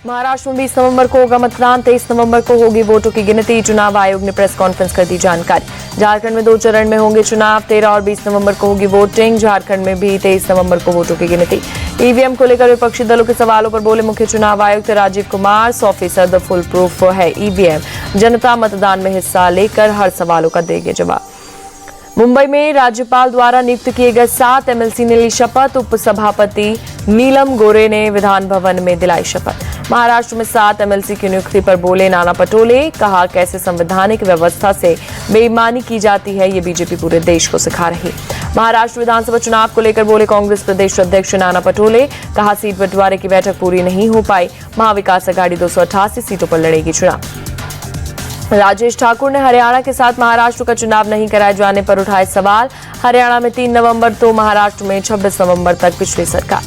महाराष्ट्र में 20 नवंबर को होगा मतदान, 23 नवंबर को होगी वोटों की गिनती। चुनाव आयोग ने प्रेस कॉन्फ्रेंस कर दी जानकारी। झारखंड में 2 चरण में होंगे चुनाव, 13 और 20 नवंबर को होगी वोटिंग। झारखंड में भी 23 नवंबर को वोटों की गिनती। ईवीएम को लेकर विपक्षी दलों के सवालों पर बोले मुख्य चुनाव आयुक्त राजीव कुमार, 100% फुल प्रूफ है ईवीएम, जनता मतदान में हिस्सा लेकर हर सवालों का देंगे जवाब। मुंबई में राज्यपाल द्वारा नियुक्त किए गए 7 एमएलसी ने ली शपथ। उपसभापति नीलम गोरे ने विधान भवन में दिलाई शपथ। महाराष्ट्र में 7 एमएलसी की नियुक्ति पर बोले नाना पटोले, कहा कैसे संवैधानिक व्यवस्था से बेईमानी की जाती है, ये बीजेपी पूरे देश को सिखा रही। महाराष्ट्र विधानसभा चुनाव को लेकर बोले कांग्रेस प्रदेश अध्यक्ष नाना पटोले, कहा सीट बंटवारे की बैठक पूरी नहीं हो पाई, महाविकास आघाड़ी 288 सीटों पर लड़ेगी चुनाव। राजेश ठाकुर ने हरियाणा के साथ महाराष्ट्र का चुनाव नहीं कराए जाने पर उठाए सवाल। हरियाणा में 3 नवंबर तो महाराष्ट्र में 26 नवंबर तक पिछली सरकार।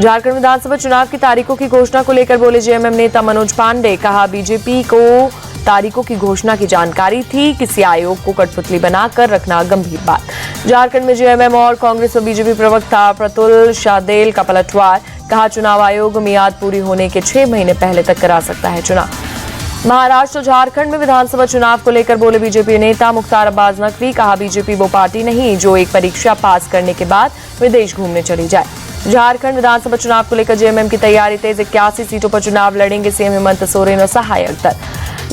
झारखंड विधानसभा चुनाव की तारीखों की घोषणा को लेकर बोले जेएमएम नेता मनोज पांडे, कहा बीजेपी को तारीखों की घोषणा की जानकारी थी, किसी आयोग को कठपुतली बनाकर रखना गंभीर बात। झारखंड में जेएमएम और कांग्रेस और बीजेपी प्रवक्ता प्रतुल शादेल का पलटवार, कहा चुनाव आयोग मियाद पूरी होने के 6 महीने पहले तक करा सकता है चुनाव। महाराष्ट्र और झारखंड में विधानसभा चुनाव को लेकर बोले बीजेपी नेता मुख्तार अब्बास नकवी, कहा बीजेपी वो पार्टी नहीं जो एक परीक्षा पास करने के बाद विदेश घूमने चली जाए। झारखंड विधानसभा चुनाव को लेकर जेएमएम की तैयारी तेज, 81 सीटों पर चुनाव लड़ेंगे सीएम हेमंत सोरेन और सहायक दल।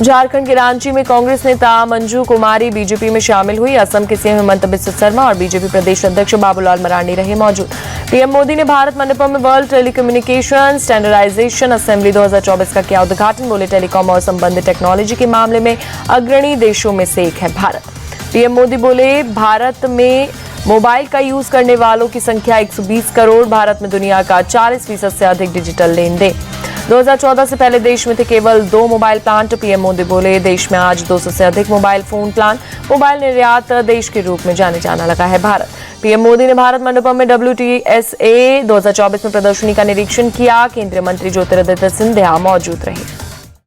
झारखंड के रांची में कांग्रेस नेता मंजू कुमारी बीजेपी में शामिल हुई। असम के सीएम हेमंत बिस्वा शर्मा और बीजेपी प्रदेश अध्यक्ष बाबूलाल मरांडी रहे मौजूद। पीएम मोदी ने भारत मंडपम में वर्ल्ड टेलीकम्युनिकेशन स्टैंडर्डाइजेशन असेंबली 2024 का किया उद्घाटन। बोले टेलीकॉम और संबंधित टेक्नोलॉजी के मामले में अग्रणी देशों में से एक है भारत। पीएम मोदी बोले भारत में मोबाइल का यूज करने वालों की संख्या 120 करोड़, भारत में दुनिया का 40% से अधिक डिजिटल लेन देन। 2014 से पहले देश में थे केवल 2 मोबाइल प्लांट। पीएम मोदी बोले देश में आज 200 से अधिक मोबाइल फोन प्लांट। मोबाइल निर्यात देश के रूप में जाना लगा है भारत। पीएम मोदी ने भारत मंडपम में WTSA 2024 में प्रदर्शनी का निरीक्षण किया। केंद्रीय मंत्री ज्योतिरादित्य सिंधिया मौजूद रहे।